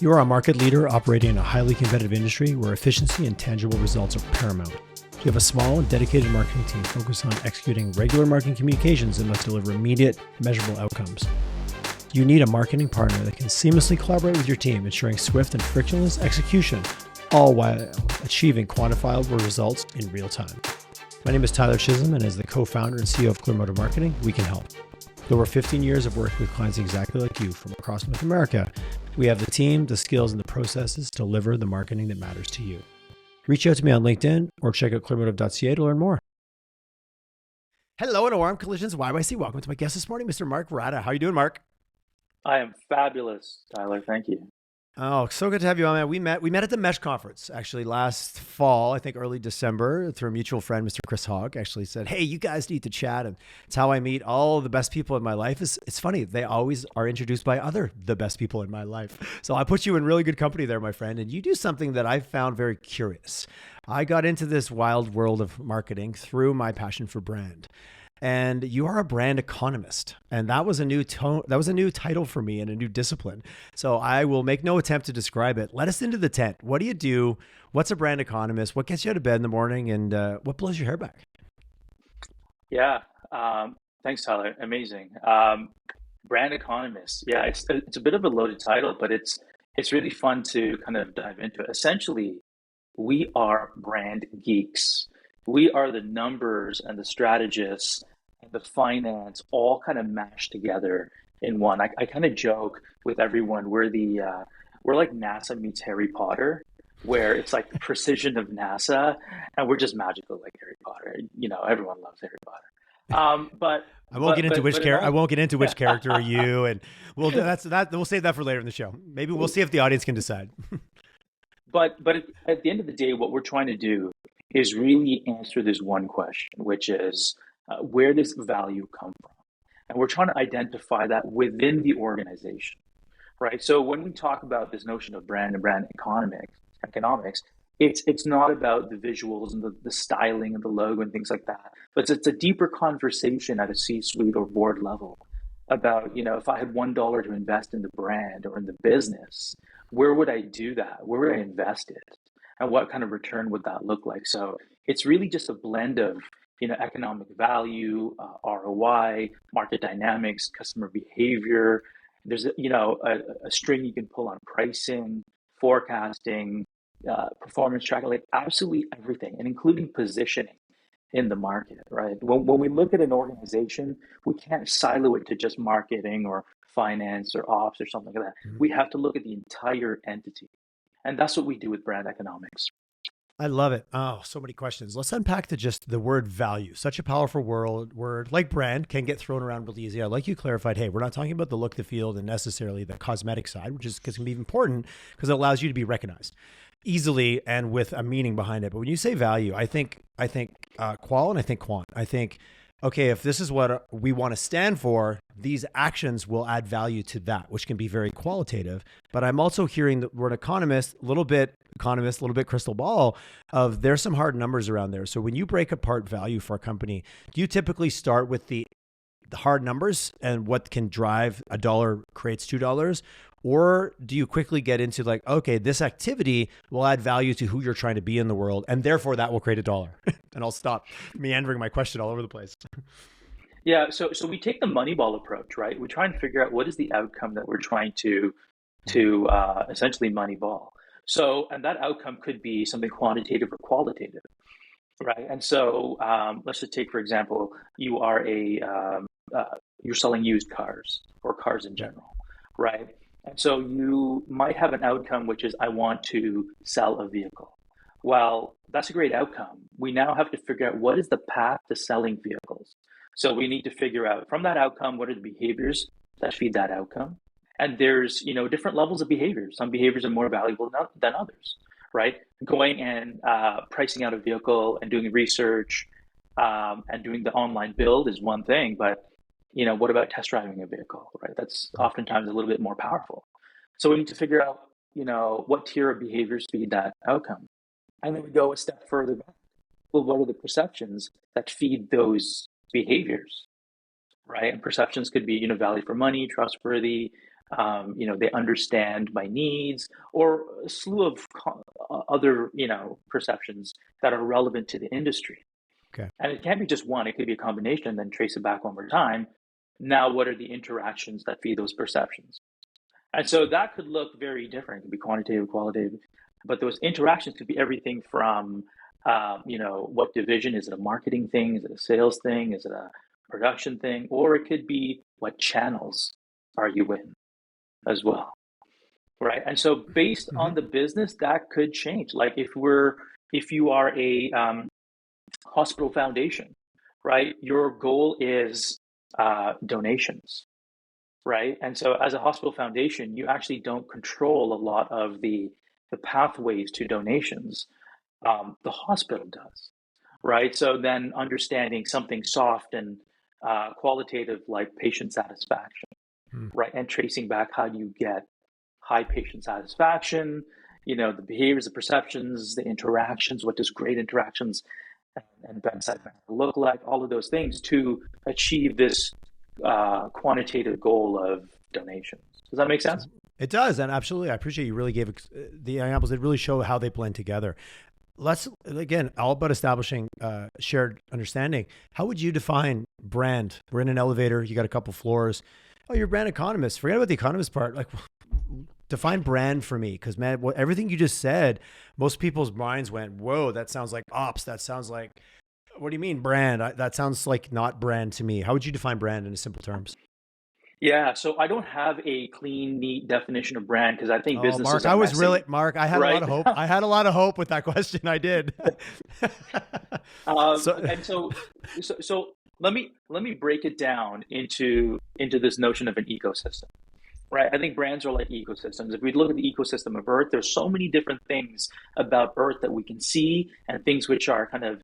You are a market leader operating in a highly competitive industry where efficiency and tangible results are paramount. You have a small and dedicated marketing team focused on executing regular marketing communications that must deliver immediate, measurable outcomes. You need a marketing partner that can seamlessly collaborate with your team, ensuring swift and frictionless execution, all while achieving quantifiable results in real time. My name is Tyler Chisholm, and as the co-founder and CEO of Clear Motive Marketing, we can help. With over 15 years of work with clients exactly like you from across North America, we have the team, the skills, and the processes to deliver the marketing that matters to you. Reach out to me on LinkedIn or check out clearmotive.ca to learn more. Hello and a warm Collisions YYC. Welcome to my guest this morning, Mr. Mark Radha. How are you doing, Mark? I am fabulous, Tyler. Thank you. Oh, so good to have you on, man. We met at the Mesh conference actually last fall, I think early December, through a mutual friend, Mr. Chris Hogg, actually said, hey, you guys need to chat. And it's how I meet all the best people in my life. It's funny. They always are introduced by the best people in my life. So I put you in really good company there, my friend. And you do something that I found very curious. I got into this wild world of marketing through my passion for brand. And you are a brand economist. And that was a new title for me and a new discipline. So I will make no attempt to describe it. Let us into the tent. What do you do? What's a brand economist? What gets you out of bed in the morning? And what blows your hair back? Yeah. Thanks, Tyler. Amazing. Brand economist. Yeah, it's a bit of a loaded title, but it's really fun to kind of dive into it. Essentially, we are brand geeks. We are the numbers and the strategists and the finance all kind of mashed together in one. I kind of joke with everyone, we're like NASA meets Harry Potter, where it's like the precision of NASA, and we're just magical like Harry Potter. You know, everyone loves Harry Potter. But I won't get into which character are you, and we'll save that for later in the show. Maybe we'll see if the audience can decide. But at the end of the day, what we're trying to do is really answer this one question, which is where does value come from? And we're trying to identify that within the organization, right? So when we talk about this notion of brand and brand economics, it's not about the visuals and the styling and the logo and things like that, but it's a deeper conversation at a C-suite or board level about, you know, if I had $1 to invest in the brand or in the business, where would I do that? Where would I invest it? And what kind of return would that look like? So it's really just a blend of, you know, economic value, ROI, market dynamics, customer behavior. There's a string you can pull on pricing, forecasting, performance tracking, like absolutely everything, and including positioning in the market, right? When we look at an organization, we can't silo it to just marketing or finance or ops or something like that. Mm-hmm. We have to look at the entire entity. And that's what we do with brand economics. I love it. Oh, so many questions. Let's unpack the word value. Such a powerful word like brand can get thrown around really easy. I like you clarified, hey, we're not talking about the look, the feel, and necessarily the cosmetic side, which can be important because it allows you to be recognized easily and with a meaning behind it. But when you say value, I think qual and I think quant. I think, okay, if this is what we want to stand for, these actions will add value to that, which can be very qualitative. But I'm also hearing that we're an economist, a little bit crystal ball of there's some hard numbers around there. So when you break apart value for a company, do you typically start with the hard numbers and what can drive $1 creates $2? Or do you quickly get into like, okay, this activity will add value to who you're trying to be in the world, and therefore that will create $1? And I'll stop meandering my question all over the place. Yeah, so we take the Moneyball approach, right? We try and figure out what is the outcome that we're trying to essentially Moneyball. So, and that outcome could be something quantitative or qualitative, right? And so let's just take, for example, you're selling used cars or cars in general, right? And so you might have an outcome, which is I want to sell a vehicle. Well, that's a great outcome. We now have to figure out what is the path to selling vehicles. So we need to figure out from that outcome, what are the behaviors that feed that outcome? And there's, you know, different levels of behaviors. Some behaviors are more valuable than others, right? Going and pricing out a vehicle and doing research and doing the online build is one thing, but you know, what about test driving a vehicle, right? That's oftentimes a little bit more powerful. So we need to figure out, you know, what tier of behaviors feed that outcome. And then we go a step further back. Well, what are the perceptions that feed those behaviors, right? And perceptions could be, you know, value for money, trustworthy, They understand my needs, or a slew of other, perceptions that are relevant to the industry. Okay. And it can't be just one, it could be a combination, and then trace it back over time. Now, what are the interactions that feed those perceptions? And so that could look very different. It could be quantitative, qualitative, but those interactions could be everything from, what division, is it a marketing thing? Is it a sales thing? Is it a production thing? Or it could be what channels are you in as well, right? And so based Mm-hmm. on the business, that could change. Like if you are a hospital foundation, right? Your goal is donations, right? And so as a hospital foundation, you actually don't control a lot of the pathways to donations. The hospital does, right? So then understanding something soft and qualitative like patient satisfaction, Mm. right? And tracing back how do you get high patient satisfaction, the behaviors, the perceptions, the interactions, what does great interactions and bedside manner look like, all of those things to achieve this quantitative goal of donations. Does that make sense? It does. And absolutely, I appreciate you really gave the examples that really show how they blend together. Let's, again, all about establishing shared understanding. How would you define brand? We're in an elevator, you got a couple floors. Oh, you're a brand economist. Forget about the economist part. Like, define brand for me. Because, man, everything you just said, most people's minds went, whoa, that sounds like ops. That sounds like, what do you mean brand? That sounds like not brand to me. How would you define brand in simple terms? Yeah, so I don't have a clean, neat definition of brand because I think Oh, businesses Mark, are messy, Mark, I had a lot right? of hope. I had a lot of hope with that question. I did. um, So, and so, so let me break it down into this notion of an ecosystem, right? I think brands are like ecosystems. If we look at the ecosystem of Earth, there's so many different things about Earth that we can see, and things which are kind of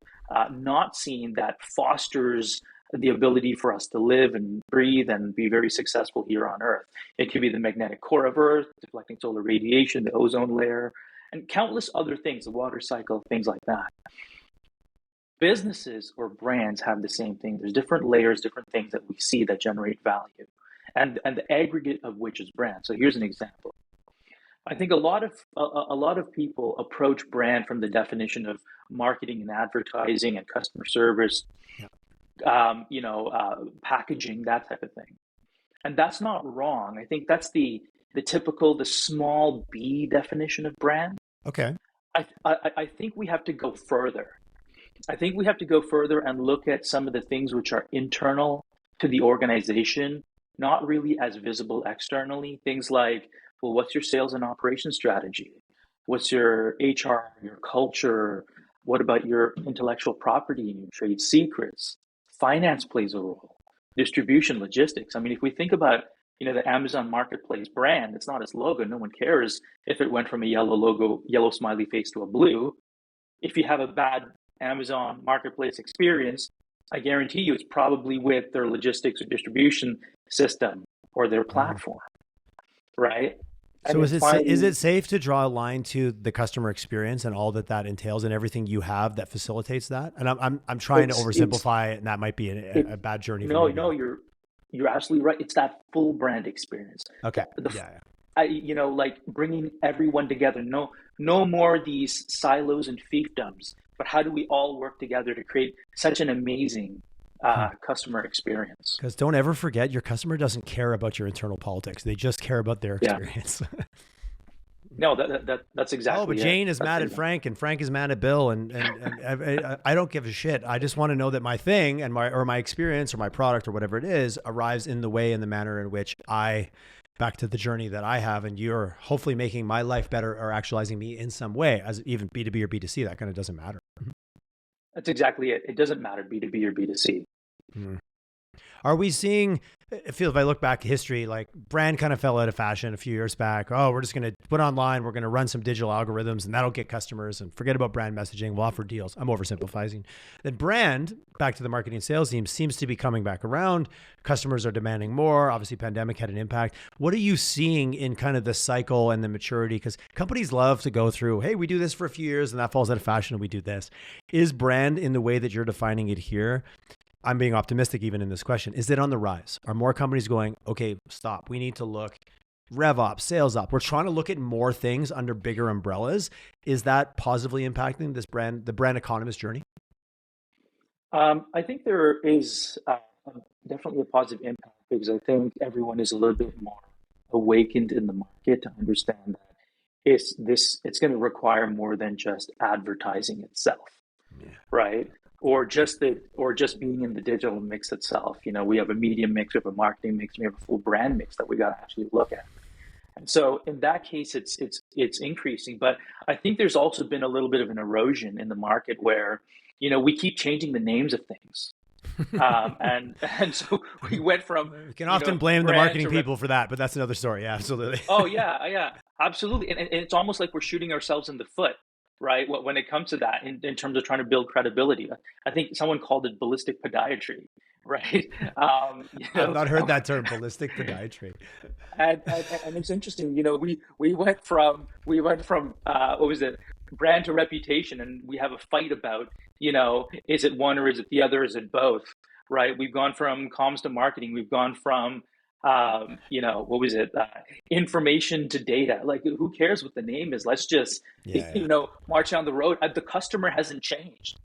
not seen, that fosters the ability for us to live and breathe and be very successful here on Earth. It could be the magnetic core of Earth, deflecting solar radiation, the ozone layer, and countless other things, the water cycle, things like that. Businesses or brands have the same thing. There's different layers, different things that we see that generate value, and the aggregate of which is brand. So here's an example. I think a lot of people approach brand from the definition of marketing and advertising and customer service, yeah. packaging, that type of thing. And that's not wrong. I think that's the typical, the small B definition of brand. Okay. I think we have to go further. I think we have to go further and look at some of the things which are internal to the organization, not really as visible externally. Things like, well, what's your sales and operations strategy? What's your HR, your culture? What about your intellectual property and your trade secrets? Finance plays a role. Distribution, logistics. I mean, if we think about, the Amazon Marketplace brand, it's not its logo. No one cares if it went from a yellow logo, yellow smiley face to a blue. If you have a bad Amazon Marketplace experience, I guarantee you it's probably with their logistics or distribution system or their Mm. platform, right? And So then is finally, it safe to draw a line to the customer experience and all that that entails and everything you have that facilitates that? And I'm trying to it's oversimplify it, and that might be it. a bad journey for No, me to no, go. you're absolutely right. It's that full brand experience. Okay. Yeah. Yeah. Like bringing everyone together. No, no more these silos and fiefdoms. But how do we all work together to create such an amazing customer experience? Because don't ever forget, your customer doesn't care about your internal politics. They just care about their Yeah. experience. No, that's Oh, but exactly it. Jane is That's mad at exactly. Frank, and Frank is mad at Bill, and I don't give a shit. I just want to know that my thing and my experience or my product or whatever it is arrives in the way and the manner in which back to the journey that I have, and you're hopefully making my life better or actualizing me in some way, as even B2B or B2C. That kind of doesn't matter. That's exactly it. It doesn't matter B2B or B2C. Mhm. Are we seeing, I feel if I look back at history, like brand kind of fell out of fashion a few years back. Oh, we're just going to put online, we're going to run some digital algorithms and that'll get customers, and forget about brand messaging. We'll offer deals. I'm oversimplifying. Then brand, back to the marketing and sales team, seems to be coming back around. Customers are demanding more. Obviously, pandemic had an impact. What are you seeing in kind of the cycle and the maturity? Because companies love to go through, hey, we do this for a few years and that falls out of fashion and we do this. Is brand in the way that you're defining it here? I'm being optimistic even in this question. Is it on the rise? Are more companies going, okay, stop. We need to look rev op, sales op. We're trying to look at more things under bigger umbrellas. Is that positively impacting the brand economist journey? I think there is definitely a positive impact because I think everyone is a little bit more awakened in the market to understand that it's going to require more than just advertising itself, Yeah. right? Or just being in the digital mix itself. We have a media mix, we have a marketing mix, we have a full brand mix that we got to actually look at. And so in that case, it's increasing. But I think there's also been a little bit of an erosion in the market where, we keep changing the names of things. And so we went from, We can often blame the brand marketing to people for that, but that's another story. Yeah, absolutely. oh yeah, absolutely. And it's almost like we're shooting ourselves in the foot, right? When it comes to that, in terms of trying to build credibility. I think someone called it ballistic podiatry, right? I've not heard that term, ballistic podiatry. And it's interesting, we went from what was it, brand to reputation, and we have a fight about, is it one or is it the other? Is it both? Right? We've gone from comms to marketing. We've gone from what was it? Information to data. Like, who cares what the name is? Let's just, march down the road. The customer hasn't changed,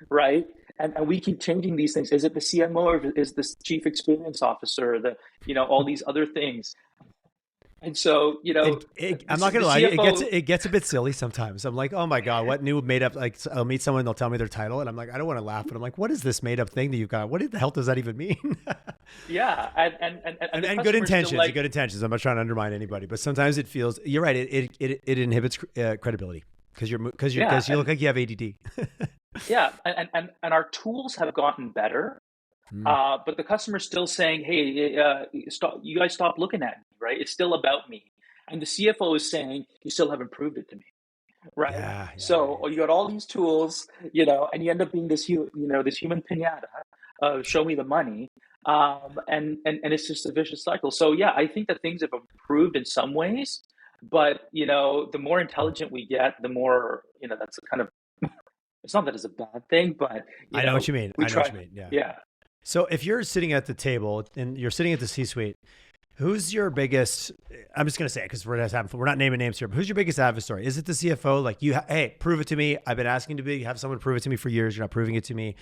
right? And we keep changing these things. Is it the CMO or is this chief experience officer? All these other things. And so, I'm not going to lie, it gets a bit silly sometimes. I'm like, oh my God, what new made up, like I'll meet someone, they'll tell me their title. And I'm like, I don't want to laugh, but I'm like, what is this made up thing that you've got? What the hell does that even mean? Yeah. And good intentions, good intentions. I'm not trying to undermine anybody, but sometimes it feels, you're right. It inhibits credibility because you look like you have ADD. Yeah. And our tools have gotten better. But the customer's still saying, hey, stop, you guys stop looking at me, right? It's still about me. And the CFO is saying, you still haven't proved it to me, right? So you got all these tools, and you end up being this human pinata, show me the money. And it's just a vicious cycle. So yeah, I think that things have improved in some ways, but, the more intelligent we get, the more, that's a kind of, it's not that it's a bad thing, but I know what you mean. Yeah. So if you're sitting at the table and you're sitting at the C-suite, who's your biggest, I'm just going to say it because we're not naming names here, but who's your biggest adversary? Is it the CFO? Like hey, prove it to me. I've been asking to have someone prove it to me for years. You're not proving it to me.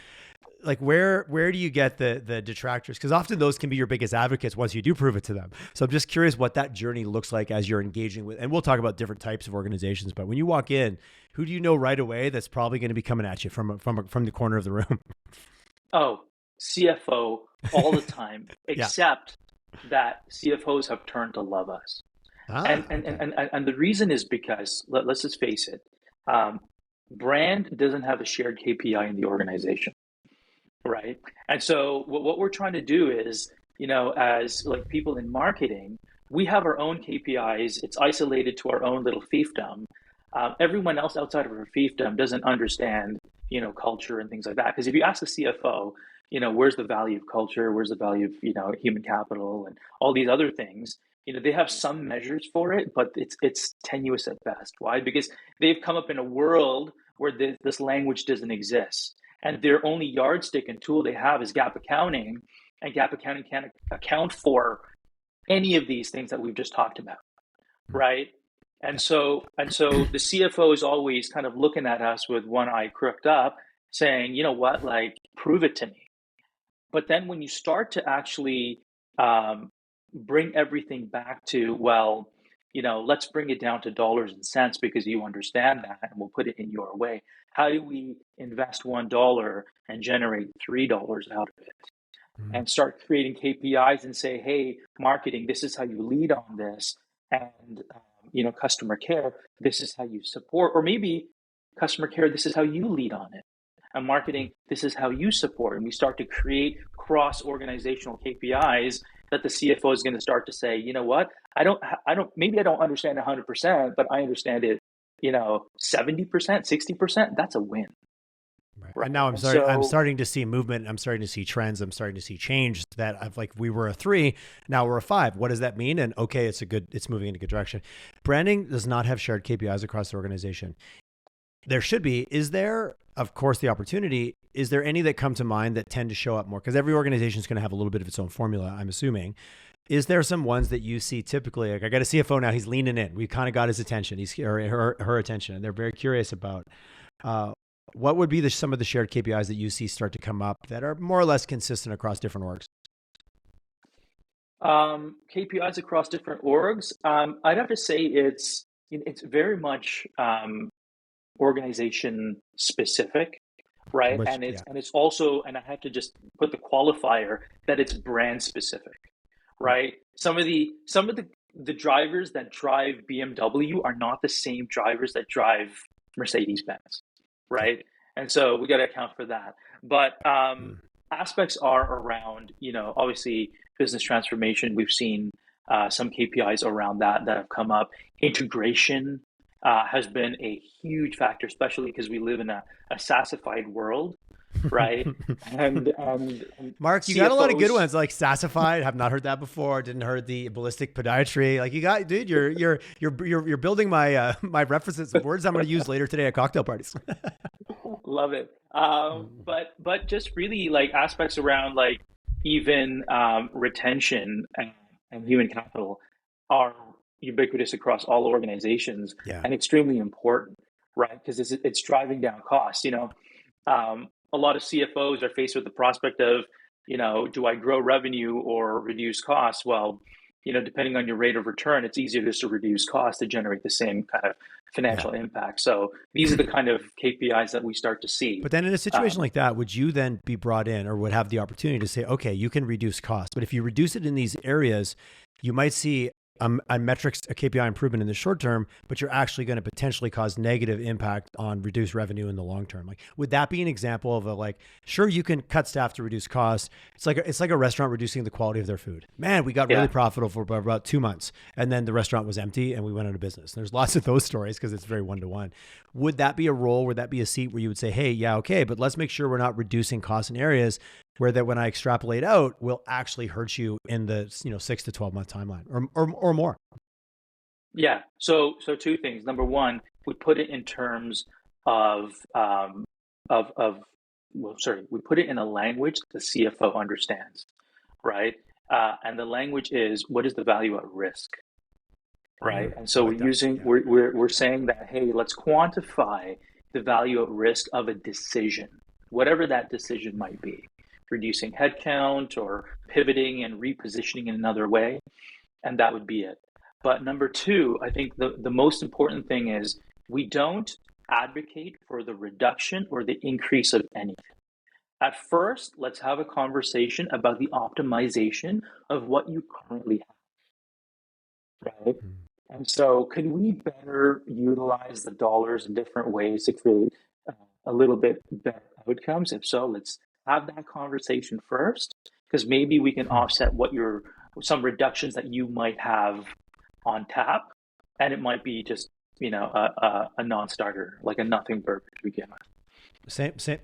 Like where do you get the detractors? Because often those can be your biggest advocates once you do prove it to them. So I'm just curious what that journey looks like as you're engaging with, and we'll talk about different types of organizations, but when you walk in, who do you know right away that's probably going to be coming at you from the corner of the room? Oh, CFO all the time, except that CFOs have turned to love us. And the reason is because, let's just face it, brand doesn't have a shared KPI in the organization, right? And so what we're trying to do is, as like people in marketing, we have our own KPIs. It's isolated to our own little fiefdom. Everyone else outside of our fiefdom doesn't understand, culture and things like that. Because if you ask the CFO, where's the value of culture? Where's the value of, human capital and all these other things? They have some measures for it, but it's tenuous at best. Why? Because they've come up in a world where this language doesn't exist. And their only yardstick and tool they have is gap accounting. And gap accounting can't account for any of these things that we've just talked about, right? And so the CFO is always kind of looking at us with one eye crooked up, saying, you know what, like, prove it to me. But then when you start to actually bring everything back to, well, let's bring it down to dollars and cents because you understand that, and we'll put it in your way. How do we invest $1 and generate $3 out of it? And start creating KPIs and say, hey, marketing, this is how you lead on this. And, customer care, this is how you support. Or maybe customer care, this is how you lead on it. And marketing, this is how you support. And we start to create cross-organizational KPIs that the CFO is going to start to say, you know what, maybe I don't understand 100%, but I understand it, 70%, 60%, that's a win. Right. And now I'm starting to see movement. I'm starting to see trends. I'm starting to see change that we were a 3, now we're a 5. What does that mean? And okay, it's moving in a good direction. Branding does not have shared KPIs across the organization. There should be. Is there, of course, the opportunity? Is there any that come to mind that tend to show up more? Because every organization is going to have a little bit of its own formula, I'm assuming. Is there some ones that you see typically? Like I got a CFO now, he's leaning in. We kind of got his attention, or her attention, and they're very curious about what would be some of the shared KPIs that you see start to come up that are more or less consistent across different orgs? KPIs across different orgs. I'd have to say it's very much organization specific, right? Which, And yeah, it's also, and I have to just put the qualifier that it's brand specific, right? Some of the drivers that drive BMW are not the same drivers that drive Mercedes Benz, right? And so we got to account for that. But aspects are around, obviously business transformation. We've seen some KPIs around that have come up. Integration has been a huge factor, especially because we live in a SaaSified world, right? And Mark, you got a lot of good ones like Sassified. Have not heard that before. Didn't heard the ballistic podiatry. Like you got, dude. You're building my my references of words I'm going to use later today at cocktail parties. Love it. But just really like aspects around like even retention and human capital are ubiquitous across all organizations Yeah. and extremely important, right? Because it's driving down costs. A lot of CFOs are faced with the prospect of, do I grow revenue or reduce costs? Well, depending on your rate of return, it's easier just to reduce costs to generate the same kind of financial impact. So these are the kind of KPIs that we start to see. But then in a situation like that, would you then be brought in or would have the opportunity to say, okay, you can reduce costs, but if you reduce it in these areas, you might see a metrics, a KPI improvement in the short term, but you're actually going to potentially cause negative impact on reduced revenue in the long term. Like, would that be an example of sure, you can cut staff to reduce costs. It's like a restaurant reducing the quality of their food. Man, we got really profitable for about 2 months and then the restaurant was empty and we went out of business. There's lots of those stories because it's very one-to-one. Would that be a role? Would that be a seat where you would say, hey, yeah, okay, but let's make sure we're not reducing costs in areas where that when I extrapolate out will actually hurt you in the 6 to 12 month timeline or more. Yeah. So two things. Number one, we put it in terms of we put it in a language the CFO understands, right? And the language is what is the value at risk, right? And so we're saying that, hey, let's quantify the value at risk of a decision, whatever that decision might be. Reducing headcount or pivoting and repositioning in another way, and that would be it. But number two, I think the most important thing is we don't advocate for the reduction or the increase of anything. At first, let's have a conversation about the optimization of what you currently have, right? And so can we better utilize the dollars in different ways to create a little bit better outcomes? If so, let's have that conversation first, because maybe we can offset some reductions that you might have on tap, and it might be just a non-starter, like a nothing burger to begin with.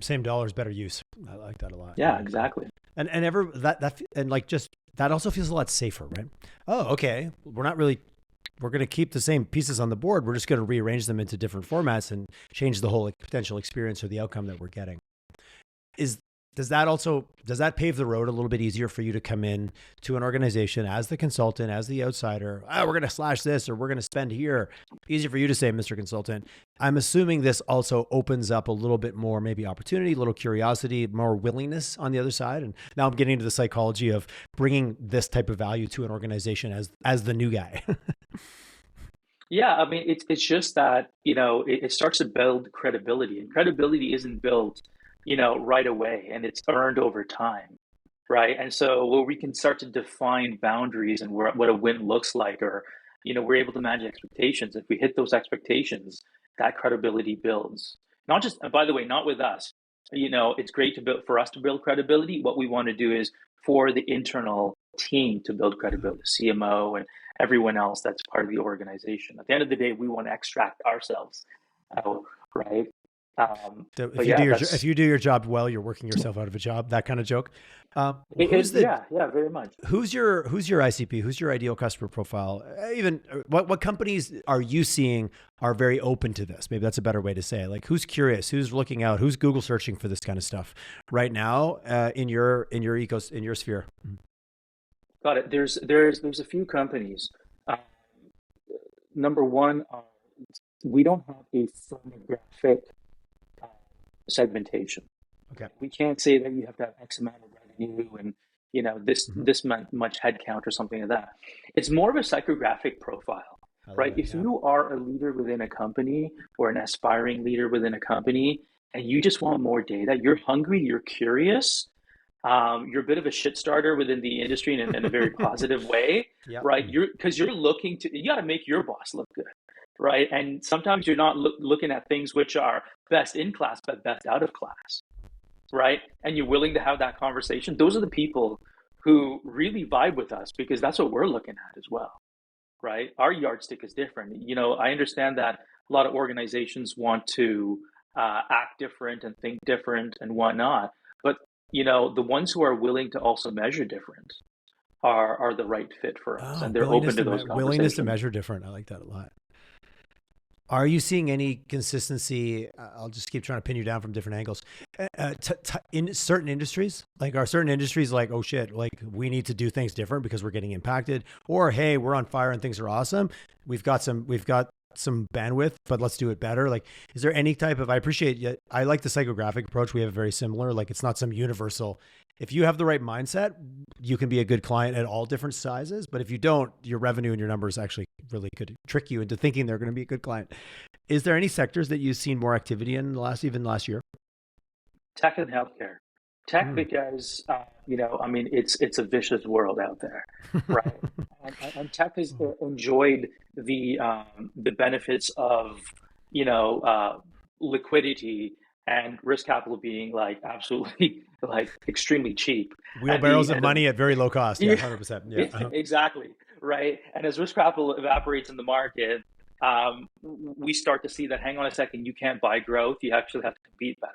Same dollars, better use. I like that a lot. Yeah, exactly. And that also feels a lot safer, right? Oh, okay. We're going to keep the same pieces on the board. We're just going to rearrange them into different formats and change the whole potential experience or the outcome that we're getting. Does that pave the road a little bit easier for you to come in to an organization as the consultant, as the outsider? We're going to slash this or we're going to spend here. Easier for you to say, Mr. Consultant. I'm assuming this also opens up a little bit more maybe opportunity, a little curiosity, more willingness on the other side. And now I'm getting into the psychology of bringing this type of value to an organization as the new guy. Yeah, I mean, it's just that, it starts to build credibility, and credibility isn't built right away, and it's earned over time, right? And so where we can start to define boundaries and what a win looks like, or, we're able to manage expectations. If we hit those expectations, that credibility builds. Not just, by the way, not with us. It's great for us to build credibility. What we want to do is for the internal team to build credibility, CMO and everyone else that's part of the organization. At the end of the day, we want to extract ourselves out, right? If you do your job well, you're working yourself out of a job. That kind of joke. Very much. Who's your ICP? Who's your ideal customer profile? Even what companies are you seeing are very open to this? Maybe that's a better way to say it. Like, who's curious? Who's looking out? Who's Google searching for this kind of stuff right now in your sphere? Got it. There's a few companies. Uh, Number one, we don't have a firmographic uh, segmentation. Okay. We can't say that you have to have X amount of revenue and Hmm. this much headcount or something like that. It's more of a psychographic profile, I love right? it. If Yeah. you are a leader within a company or an aspiring leader within a company, and you just want more data, you're hungry, you're curious, you're a bit of a shit starter within the industry in a very positive way, Yep. right? You're looking to, you got to make your boss look good, right? And sometimes you're not looking at things which are best in class, but best out of class, right? And you're willing to have that conversation. Those are the people who really vibe with us because that's what we're looking at as well, right? Our yardstick is different. I understand that a lot of organizations want to act different and think different and whatnot, but the ones who are willing to also measure different are the right fit for us, Oh, and they're open to those willingness to conversations. measure different. I like that a lot. Are you seeing any consistency? I'll just keep trying to pin you down from different angles. In certain industries, like are certain industries like, oh shit, like we need to do things different because we're getting impacted, or hey, we're on fire and things are awesome. We've got some bandwidth, but let's do it better. Like, is there any type of? I appreciate you. I like the psychographic approach. We have a very similar. Like, it's not some universal. If you have the right mindset, you can be a good client at all different sizes. But if you don't, your revenue and your numbers actually really could trick you into thinking they're going to be a good client. Is there any sectors that you've seen more activity in the even last year? Tech and healthcare. Tech Mm. because I mean it's a vicious world out there, right? And tech has enjoyed the benefits of liquidity and risk capital being like absolutely like extremely cheap, and Wheelbarrows of money at very low cost. Yeah, yeah, 100%. Yeah. yeah, exactly, right. And as risk capital evaporates in the market, we start to see that hang on a second, you can't buy growth, you actually have to compete better,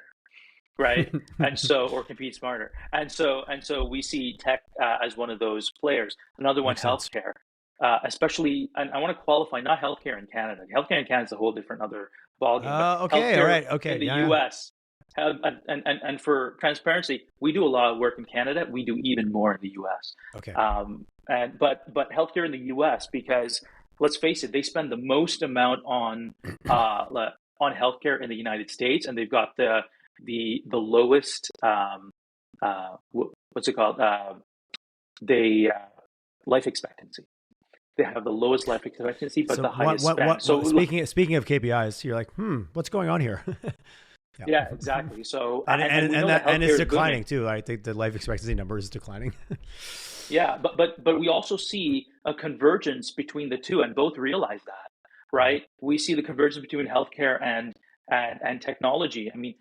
right? And so, or compete smarter. And so we see tech as one of those players. Another one, Makes sense. healthcare, especially. And I want to qualify not healthcare in Canada. Healthcare in Canada is a whole different other ballgame. But Okay. All healthcare right. Okay. in the Yeah. U.S. And for transparency, we do a lot of work in Canada. We do even more in the U.S. Okay. And but healthcare in the U.S. because let's face it, they spend the most amount on healthcare in the United States, and they've got the lowest what's it called the life expectancy. They have the lowest life expectancy, but So the highest spend. So speaking of KPIs, you're like, what's going on here? Yeah. yeah, exactly. So And we know that and it's healthcare is booming. declining too. I think the life expectancy number is declining. Yeah, but we also see a convergence between the two, and both realize that, Right. right? We see the convergence between healthcare and technology. I mean,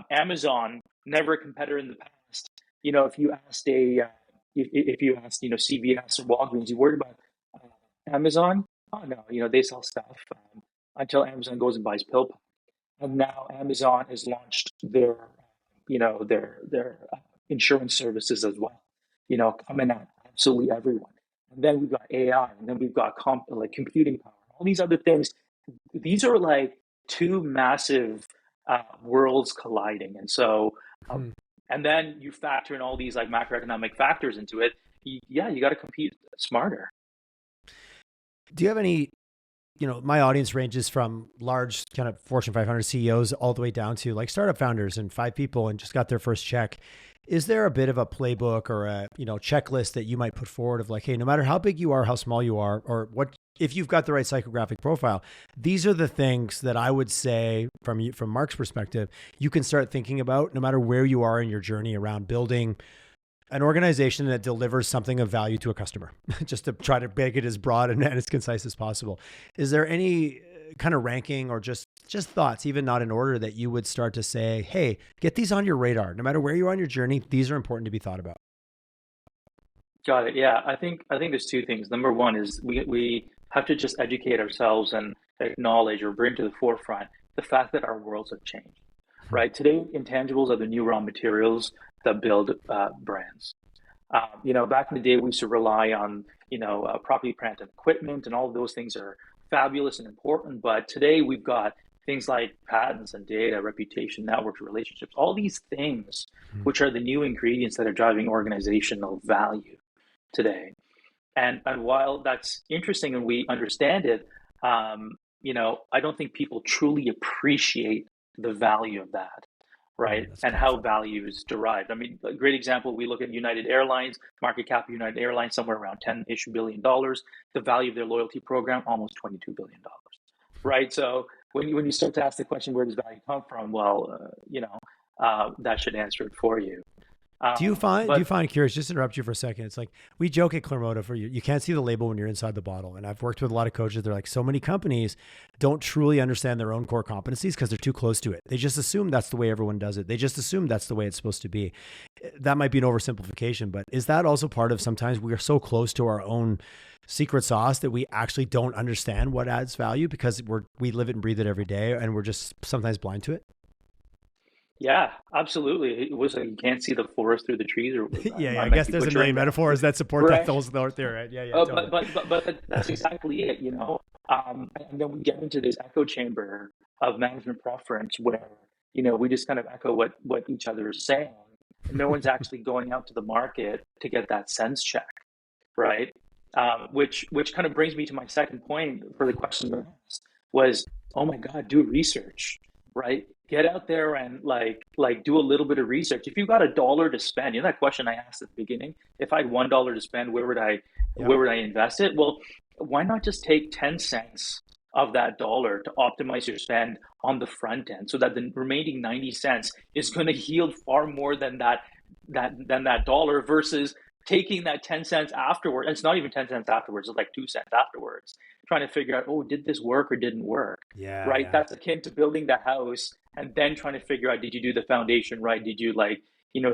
Amazon, never a competitor in the past. If you asked if you asked CVS or Walgreens, you worried about Amazon? Oh no, they sell stuff until Amazon goes and buys PillPack, and now Amazon has launched their insurance services as well. Coming at absolutely everyone. And then we've got AI, and then we've got like computing power, all these other things. These are like two massive worlds colliding, and so Hmm. and then you factor in all these like macroeconomic factors into it. Yeah, you got to compete smarter. Do you have any, my audience ranges from large kind of Fortune 500 CEOs all the way down to like startup founders and 5 people and just got their first check. Is there a bit of a playbook or a, checklist that you might put forward of like, hey, no matter how big you are, how small you are, or what, if you've got the right psychographic profile, these are the things that I would say from Mark's perspective, you can start thinking about no matter where you are in your journey around building an organization that delivers something of value to a customer, just to try to make it as broad and as concise as possible. Is there any kind of ranking or just thoughts, even not in order, that you would start to say, hey, get these on your radar. No matter where you are on your journey, these are important to be thought about. Got it. Yeah, I think there's two things. Number one is we have to just educate ourselves and acknowledge or bring to the forefront the fact that our worlds have changed. Hmm. Right today, intangibles are the new raw materials that build brands. Back in the day, we used to rely on property, plant, and equipment, and all of those things are fabulous and important. But today, we've got things like patents and data, reputation, networks, relationships, all these things, Hmm. which are the new ingredients that are driving organizational value today. And while that's interesting and we understand it, I don't think people truly appreciate the value of that, right? That's And tough. how value is derived. I mean, a great example, we look at United Airlines, market cap of United Airlines somewhere around 10-ish billion dollars. The value of their loyalty program, almost $22 billion, right? So when you start to ask the question, where does value come from? Well, that should answer it for you. Do you But find curious, just to interrupt you for a second? It's like we joke at Clermota for you. You can't see the label when you're inside the bottle. And I've worked with a lot of coaches. They're like, so many companies don't truly understand their own core competencies because they're too close to it. They just assume that's the way everyone does it. They just assume that's the way it's supposed to be. That might be an oversimplification, but is that also part of sometimes we are so close to our own secret sauce that we actually don't understand what adds value because we live it and breathe it every day and we're just sometimes blind to it? yeah, absolutely. It was like you can't see the forest through the trees, or Yeah, I I might guess be there's a million butchering that, metaphors that support that right? whole thought there, right? Yeah, But totally. that's exactly it, and then we get into this echo chamber of management preference where we just kind of echo what each other is saying. No one's actually going out to the market to get that sense check, right? Which kind of brings me to my second point for the question you asked was, oh my God, do research, right? Get out there and like do a little bit of research. If you've got $1 to spend, that question I asked at the beginning, if I had $1 to spend, Yep. where would I invest it? Well, why not just take 10 cents of that dollar to optimize your spend on the front end so that the remaining 90 cents is going to yield far more than that dollar versus taking that 10 cents afterward. It's not even 10 cents afterwards, it's like 2 cents afterwards, trying to figure out, oh, did this work or didn't work? Yeah, Right? yeah. That's akin to building the house and then trying to figure out, did you do the foundation right? Did you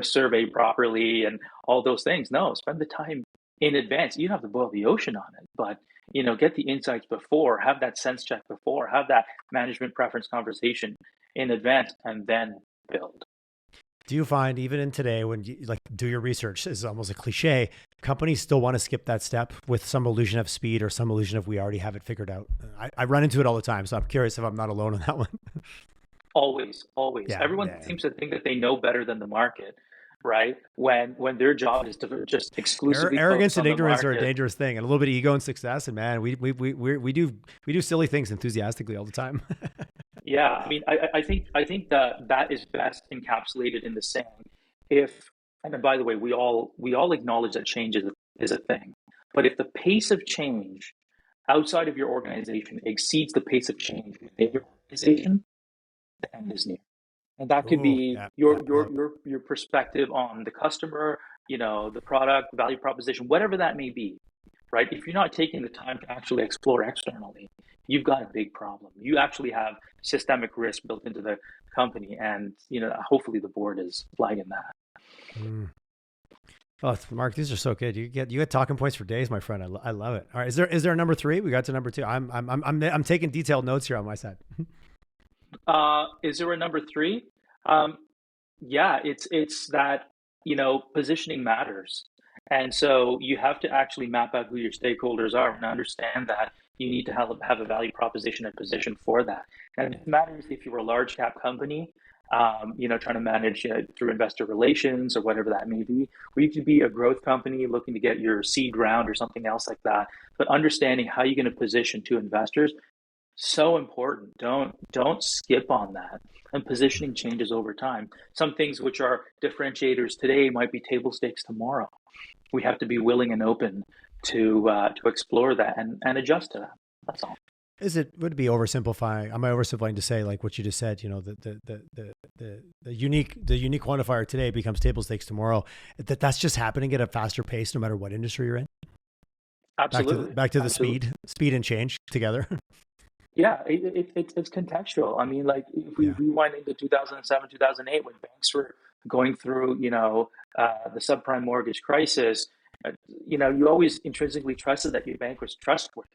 survey properly and all those things? No, spend the time in advance. You don't have to boil the ocean on it, but get the insights before, have that sense check before, have that management preference conversation in advance, and then build. Do you find even in today when you like do your research is almost a cliche, companies still want to skip that step with some illusion of speed or some illusion of we already have it figured out? I run into it all the time, so I'm curious if I'm not alone on that one. Always, always. Yeah, Everyone yeah. seems to think that they know better than the market, right? When their job is to just exclusively focus Arrogance and on the ignorance are a market. dangerous thing, and a little bit of ego and success. And man, we do silly things enthusiastically all the time. Yeah, I mean, I think that is best encapsulated in the saying, if and then, by the way, we all acknowledge that change is a thing, but if the pace of change outside of your organization exceeds the pace of change within your organization, the end is near. And that could Ooh, be yeah, yeah, your love your your your perspective on the customer, the product, value proposition, whatever that may be, right? If you're not taking the time to actually explore externally, you've got a big problem. You actually have systemic risk built into the company, and hopefully the board is flagging that. it. Oh, Mark, these are so good. You get talking points for days, my friend. I love it. All right, is there a number three? We got to number two. I'm taking detailed notes here on my side. Is there a number three? Um, yeah, it's that positioning matters, and so you have to actually map out who your stakeholders are and understand that you need to have a value proposition and position for that. And it matters if you're a large cap company, trying to manage through investor relations or whatever that may be, or you could be a growth company looking to get your seed round or something else like that. But understanding how you're going to position to investors, so important. Don't skip on that. And positioning changes over time. Some things which are differentiators today might be table stakes tomorrow. We have to be willing and open to explore that and adjust to that. That's all. Would it be oversimplifying? Am I oversimplifying to say like what you just said? The unique quantifier today becomes table stakes tomorrow. That's just happening at a faster pace, no matter what industry you're in. Absolutely. Back to the Absolutely. speed and change together. Yeah, it's contextual. I mean, like if we Yeah. rewind into 2007, 2008, when banks were going through, the subprime mortgage crisis, you always intrinsically trusted that your bank was trustworthy,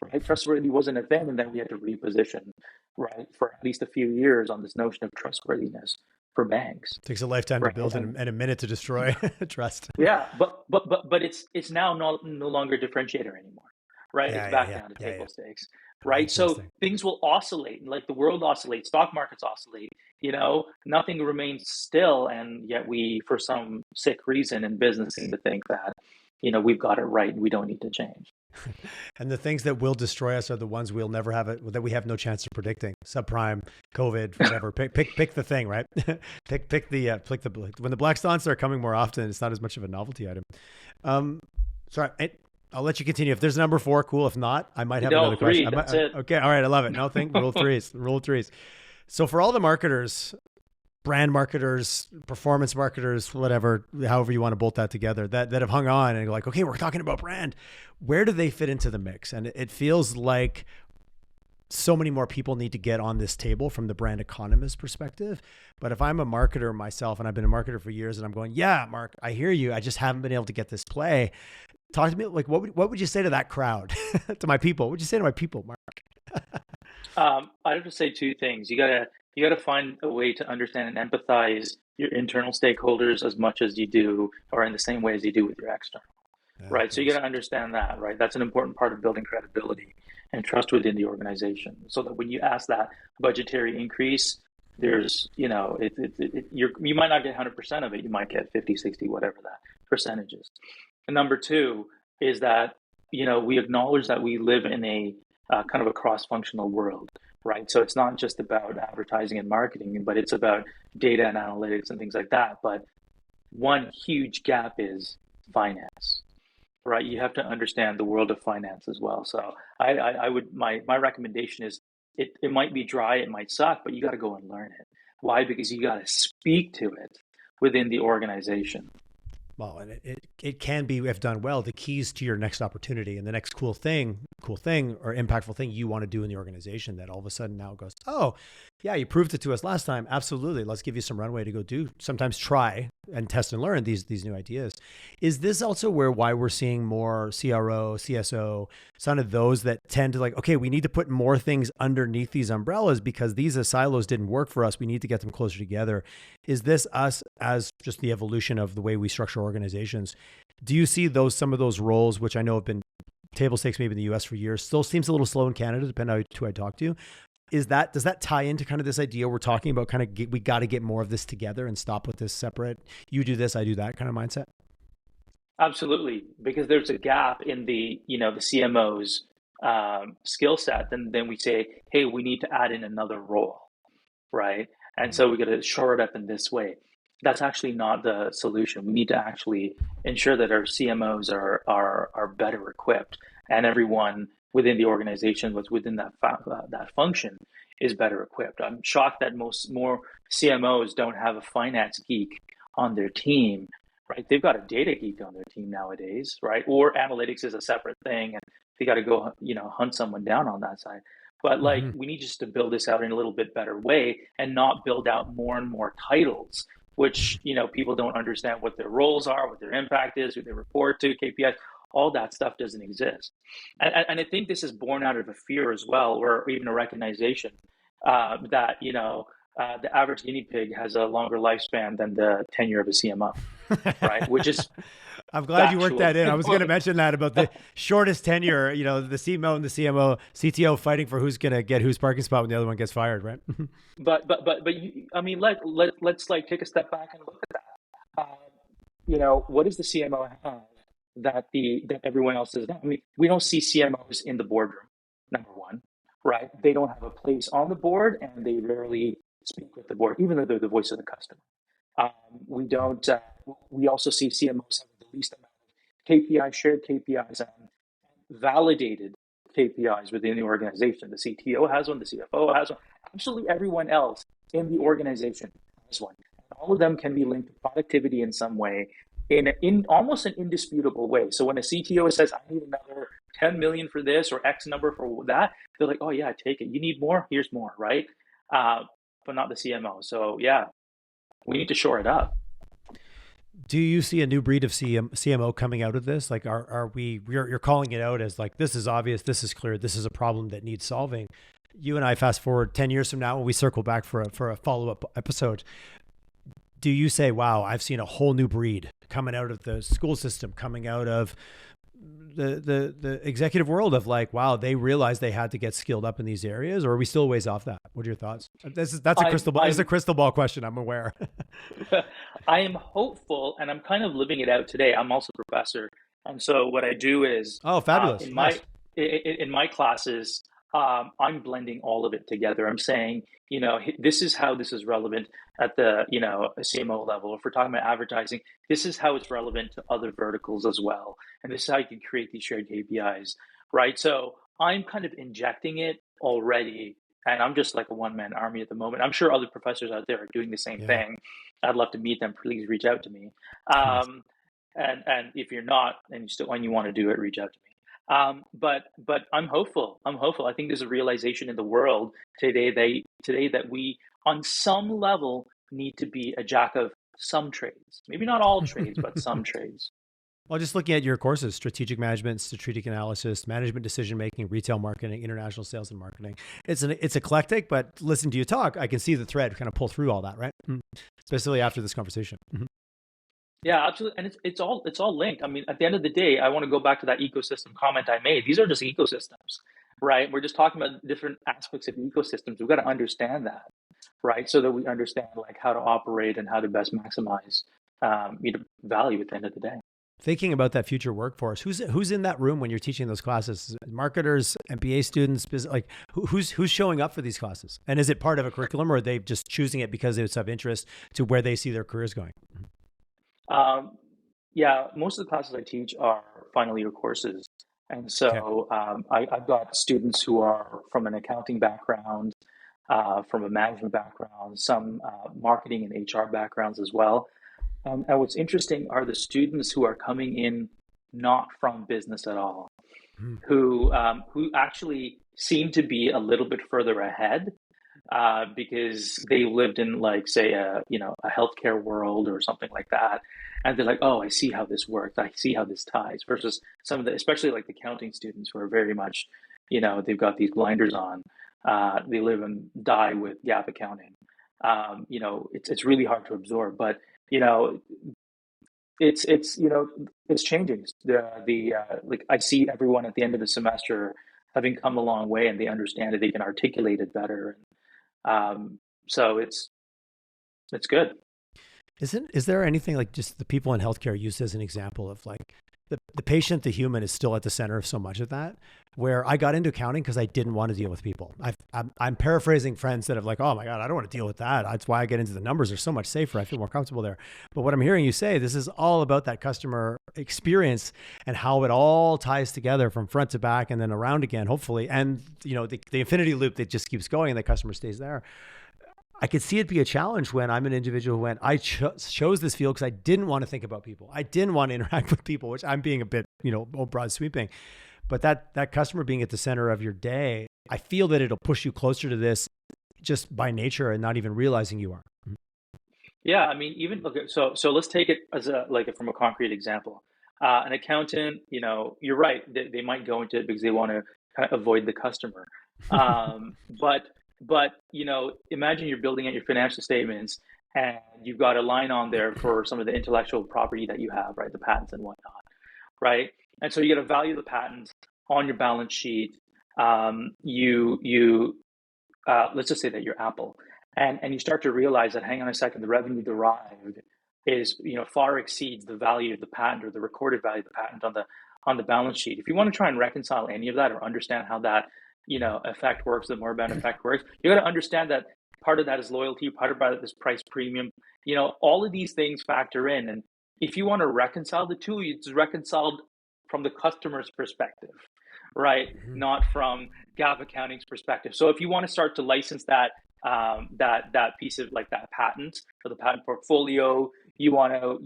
right? Trustworthy wasn't a thing, and then we had to reposition, right, for at least a few years on this notion of trustworthiness for banks, Takes a lifetime to right? build And and a minute to destroy trust. yeah, but it's now no longer a differentiator anymore, right? It's Yeah, yeah, back yeah, down to yeah, yeah. table stakes, Oh, right? So interesting. things will oscillate, like the world oscillates, stock markets oscillate. Nothing remains still, and yet we, for some sick reason in business, seem to think that we've got it right and we don't need to change. And the things that will destroy us are the ones we'll never have it, that we have no chance of predicting. Subprime, COVID, whatever. Pick the thing, right? pick the when the black swans start coming more often, it's not as much of a novelty item. Sorry, I'll let you continue. If there's a number 4, cool. If not, I might have another question. That's it. Okay, all right, I love it. No, rule of threes. So for all the marketers, brand marketers, performance marketers, whatever, however you want to bolt that together, that have hung on and go like, okay, we're talking about brand. Where do they fit into the mix? And it feels like so many more people need to get on this table from the brand economist perspective. But if I'm a marketer myself, and I've been a marketer for years, and I'm going, yeah, Mark, I hear you. I just haven't been able to get this play. Talk to me, like, what would you say to that crowd, to my people? What would you say to my people, Mark? I'd have to say 2 things. You gotta find a way to understand and empathize your internal stakeholders as much as you do, or in the same way as you do with your external. Right. So you got to understand that, right? That's an important part of building credibility and trust within the organization. So that when you ask that budgetary increase, there's, you might not get 100% of it. You might get 50, 60, whatever that percentage is. And number 2 is that, we acknowledge that we live in a kind of a cross-functional world, right? So it's not just about advertising and marketing, but it's about data and analytics and things like that. But one huge gap is finance. Right, you have to understand the world of finance as well. So I would my recommendation is it might be dry, it might suck, but you got to go and learn it. Why? Because you got to speak to it within the organization. Well, and it can be, if done well, the keys to your next opportunity and the next cool thing or impactful thing you want to do in the organization that all of a sudden now goes, oh, yeah, you proved it to us last time. Absolutely. Let's give you some runway to go do, sometimes try and test and learn these new ideas. Is this also why we're seeing more CRO, CSO, some of those that tend to like, okay, we need to put more things underneath these umbrellas because these silos didn't work for us. We need to get them closer together. Is this us as just the evolution of the way we structure organizations? Do you see some of those roles, which I know have been table stakes maybe in the US for years, still seems a little slow in Canada, depending on who I talk to? Does that tie into kind of this idea we're talking about, kind of we got to get more of this together and stop with this separate, you do this, I do that kind of mindset? Absolutely, because there's a gap in the CMO's skill set, and then we say, hey, we need to add in another role, right? And so we got to shore it up in this way. That's actually not the solution. We need to actually ensure that our CMOs are better equipped, and everyone within the organization was within that function is better equipped. I'm shocked that more CMOs don't have a finance geek on their team, right? They've got a data geek on their team nowadays, right? Or analytics is a separate thing, and they got to go, hunt someone down on that side. But we need just to build this out in a little bit better way and not build out more and more titles, which, people don't understand what their roles are, what their impact is, who they report to, KPIs. All that stuff doesn't exist. And I think this is born out of a fear as well, or even a recognition that, the average guinea pig has a longer lifespan than the tenure of a CMO, right? Which is I'm glad you worked that in. I was going to mention that about the shortest tenure, the CMO and the CTO fighting for who's going to get whose parking spot when the other one gets fired, right? but let's take a step back and look at that. What does the CMO have that everyone else does not? I mean, we don't see CMOs in the boardroom, number one, right? They don't have a place on the board, and they rarely speak with the board, even though they're the voice of the customer. We don't. We also see CMOs having the least amount of KPIs, shared KPIs, and validated KPIs within the organization. The CTO has one, the CFO has one. Absolutely everyone else in the organization has one. And all of them can be linked to productivity in some way, in almost an indisputable way. So when a CTO says, I need another 10 million for this or X number for that, they're like, oh yeah, take it. You need more? Here's more, right? But not the CMO. So yeah, we need to shore it up. Do you see a new breed of CMO coming out of this? Like, you're calling it out as like, this is obvious, this is clear, this is a problem that needs solving. You and I fast forward 10 years from now, when we circle back for a follow-up episode, do you say, wow, I've seen a whole new breed coming out of the school system, coming out of the executive world of like, wow, they realized they had to get skilled up in these areas, or are we still a ways off that? What are your thoughts? That's a crystal ball. It's a crystal ball question. I'm aware. I am hopeful, and I'm kind of living it out today. I'm also a professor And so what I do is Oh, fabulous. Nice. in my classes, I'm blending all of it together. I'm saying, this is how this is relevant at the, CMO level. If we're talking about advertising, this is how it's relevant to other verticals as well. And this is how you can create these shared KPIs, right? So I'm kind of injecting it already. And I'm just like a one-man army at the moment. I'm sure other professors out there are doing the same Yeah. thing. I'd love to meet them. Please reach out to me. Nice. And if you're not, and you want to do it, reach out to me. But I'm hopeful. I'm hopeful. I think there's a realization in the world today that we, on some level, need to be a jack of some trades. Maybe not all trades, but some trades. Well, just looking at your courses, strategic management, strategic analysis, management decision making, retail marketing, international sales and marketing. It's eclectic, but listen to you talk, I can see the thread kind of pull through all that, right? Especially after this conversation. Yeah, absolutely. And it's all linked. I mean, at the end of the day, I want to go back to that ecosystem comment I made. These are just ecosystems, right? We're just talking about different aspects of ecosystems. We've got to understand that, right? So that we understand like how to operate and how to best maximize value at the end of the day. Thinking about that future workforce, who's in that room when you're teaching those classes? Marketers, MBA students, like who's showing up for these classes? And is it part of a curriculum, or are they just choosing it because it's of interest to where they see their careers going? Yeah, most of the classes I teach are final year courses. And Okay. so I've got students who are from an accounting background, from a management background, some marketing and HR backgrounds as well. And what's interesting are the students who are coming in not from business at all, Hmm. who actually seem to be a little bit further ahead because they lived in like say a healthcare world or something like that, and they're like, oh, I see how this works, I see how this ties, versus some of the, especially like the accounting students who are very much, they've got these blinders on. They live and die with gap accounting. It's really hard to absorb, but you know it's changing. Like I see everyone at the end of the semester having come a long way, and they understand it, they can articulate it better. So it's good. Is there anything like just the people in healthcare used as an example of like the patient, the human is still at the center of so much of that, where I got into accounting because I didn't want to deal with people. I'm paraphrasing friends that have like, oh my God, I don't want to deal with that. That's why I get into the numbers. They're so much safer. I feel more comfortable there. But what I'm hearing you say, this is all about that customer experience and how it all ties together from front to back and then around again, hopefully. And the infinity loop that just keeps going and the customer stays there. I could see it be a challenge when I'm an individual when I chose this field because I didn't want to think about people. I didn't want to interact with people, which I'm being a bit, broad sweeping. But that customer being at the center of your day, I feel that it'll push you closer to this just by nature and not even realizing you are. Yeah, I mean, even okay. So let's take it as from a concrete example. An accountant, you're right. They might go into it because they want to kind of avoid the customer. But imagine you're building out your financial statements and you've got a line on there for some of the intellectual property that you have, right? The patents and whatnot, right? And so you got to value the patents on your balance sheet. You let's just say that you're Apple, and you start to realize that, hang on a second, the revenue derived is far exceeds the value of the patent or the recorded value of the patent on the balance sheet. If you want to try and reconcile any of that or understand how that effect works, the Morban effect works, you got to understand that part of that is loyalty, part of that is price premium. All of these things factor in, and if you want to reconcile the two, it's reconciled from the customer's perspective, right? Mm-hmm. Not from GAAP accounting's perspective. So if you want to start to license that that piece of like that patent for the patent portfolio, you want to,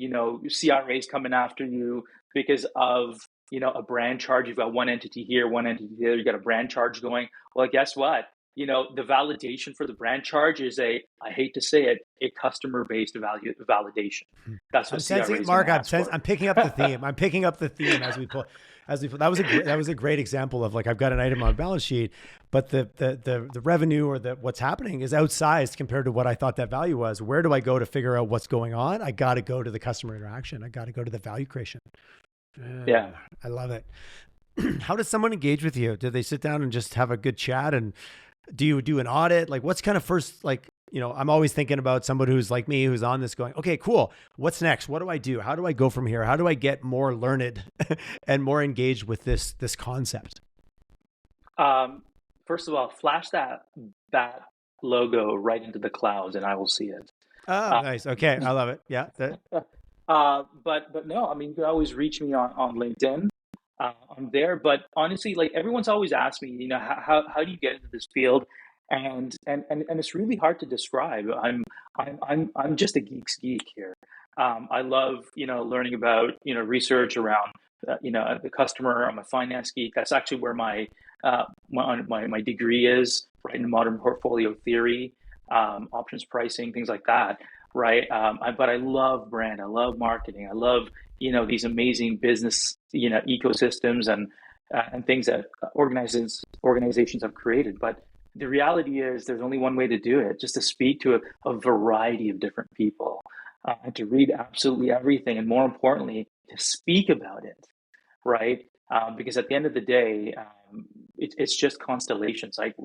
CRA's coming after you because of a brand charge. You've got one entity here, one entity there. You got a brand charge going. Well, guess what? The validation for the brand charge is I hate to say it, a customer-based validation. That's what I'm sensing, Mark. I'm picking up the theme. I'm picking up the theme as we pull. That was a great example of like I've got an item on balance sheet, but the revenue or what's happening is outsized compared to what I thought that value was. Where do I go to figure out what's going on? I got to go to the customer interaction. I got to go to the value creation. Yeah, I love it. How does someone engage with you? Do they sit down and just have a good chat? And do you do an audit? Like what's kind of first, like I'm always thinking about somebody who's like me, who's on this going, okay, cool. What's next? What do I do? How do I go from here? How do I get more learned and more engaged with this concept? First of all, flash that logo right into the clouds, and I will see it. Oh, Uh, nice. Okay. I love it. Yeah. but no, I mean, you can always reach me on LinkedIn. I'm there, but honestly, like everyone's always asked me, how do you get into this field? And it's really hard to describe. I'm just a geek's geek here. I love learning about research around the customer. I'm a finance geek. That's actually where my degree is, right, in modern portfolio theory, options pricing, things like that, right? But I love brand. I love marketing. I love these amazing business ecosystems and things that organizations have created. But the reality is, there's only one way to do it: just to speak to a variety of different people, and to read absolutely everything, and more importantly, to speak about it, right? Because at the end of the day, it's just constellations. Like,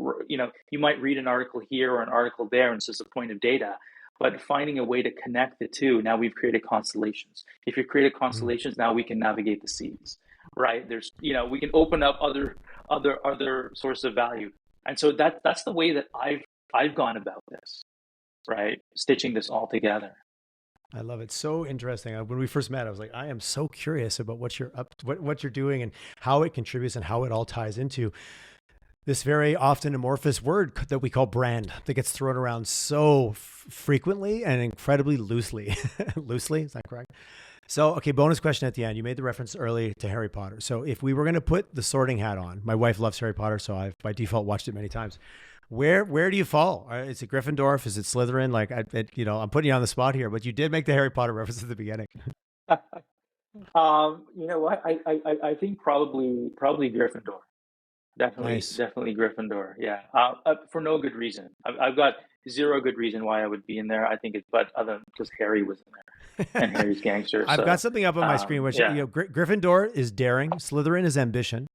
you might read an article here or an article there, and it's just a point of data. But finding a way to connect the two, now we've created constellations. If you've created Mm. constellations, now we can navigate the seas, right? We can open up other sources of value, and so that's the way that I've gone about this, right? Stitching this all together. I love it. So interesting. When we first met, I was like, I am so curious about what you're doing and how it contributes and how it all ties into this very often amorphous word that we call brand that gets thrown around so frequently and incredibly loosely. Loosely, is that correct? So, okay, bonus question at the end. You made the reference early to Harry Potter. So if we were going to put the sorting hat on, my wife loves Harry Potter, so I've by default watched it many times. Where do you fall? Is it Gryffindor? Is it Slytherin? Like, I'm putting you on the spot here, but you did make the Harry Potter reference at the beginning. You know what? I think probably Gryffindor. Nice. Definitely Gryffindor. Yeah. For no good reason. I've got zero good reason why I would be in there. I think but other than because Harry was in there and Harry's gangster. I've got So, something up on my screen, which, yeah. Gryffindor is daring, Slytherin is ambition,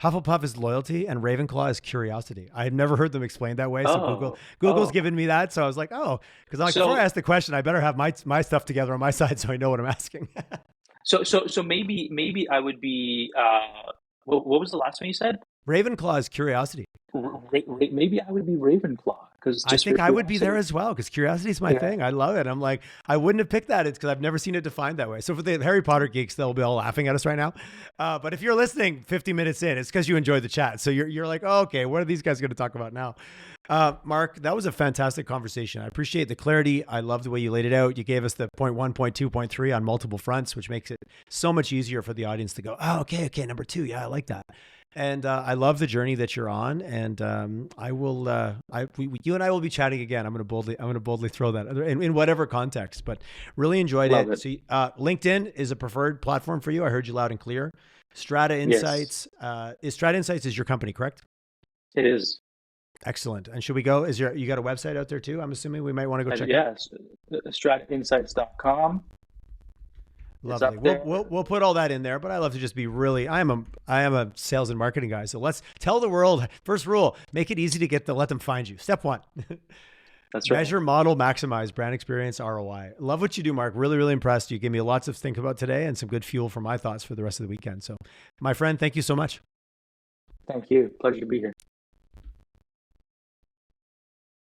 Hufflepuff is loyalty, and Ravenclaw is curiosity. I had never heard them explained that way. So Oh, Google's oh. given me that. So I was like, oh, because like before I So, ask the question, I better have my stuff together on my side so I know what I'm asking. so maybe I would be. What was the last one you said? Ravenclaw is curiosity. Maybe I would be Ravenclaw because I just for think I would be there curiosity. as well because curiosity is my Yeah. thing. I love it. I'm like, I wouldn't have picked that. It's because I've never seen it defined that way. So for the Harry Potter geeks, they'll be all laughing at us right now. But if you're listening 50 minutes in, it's because you enjoyed the chat. So you're like, oh, okay, what are these guys going to talk about now? Mark, that was a fantastic conversation. I appreciate the clarity. I love the way you laid it out. You gave us the point 1, point 2, point 3 on multiple fronts, which makes it so much easier for the audience to go, oh, okay, number 2. Yeah, I like that. And I love the journey that you're on, and I will. You and I will be chatting again. I'm going to boldly throw that in whatever context. But really enjoyed Love it. it. So LinkedIn is a preferred platform for you. I heard you loud and clear. Strata Yes, Insights is Strata Insights is your company, correct? it is. Excellent. And should we go? You got a website out there too? I'm assuming we might want to go check out. Yes, stratainsights.com is Lovely. up there. We'll put all that in there, but I love to just be really. I am a sales and marketing guy, so let's tell the world. First rule: make it easy to let them find you. Step 1: That's right. measure, model, maximize brand experience ROI. Love what you do, Mark. Really, really impressed. You gave me lots of think about today and some good fuel for my thoughts for the rest of the weekend. So, my friend, thank you so much. Thank you. Pleasure to be here.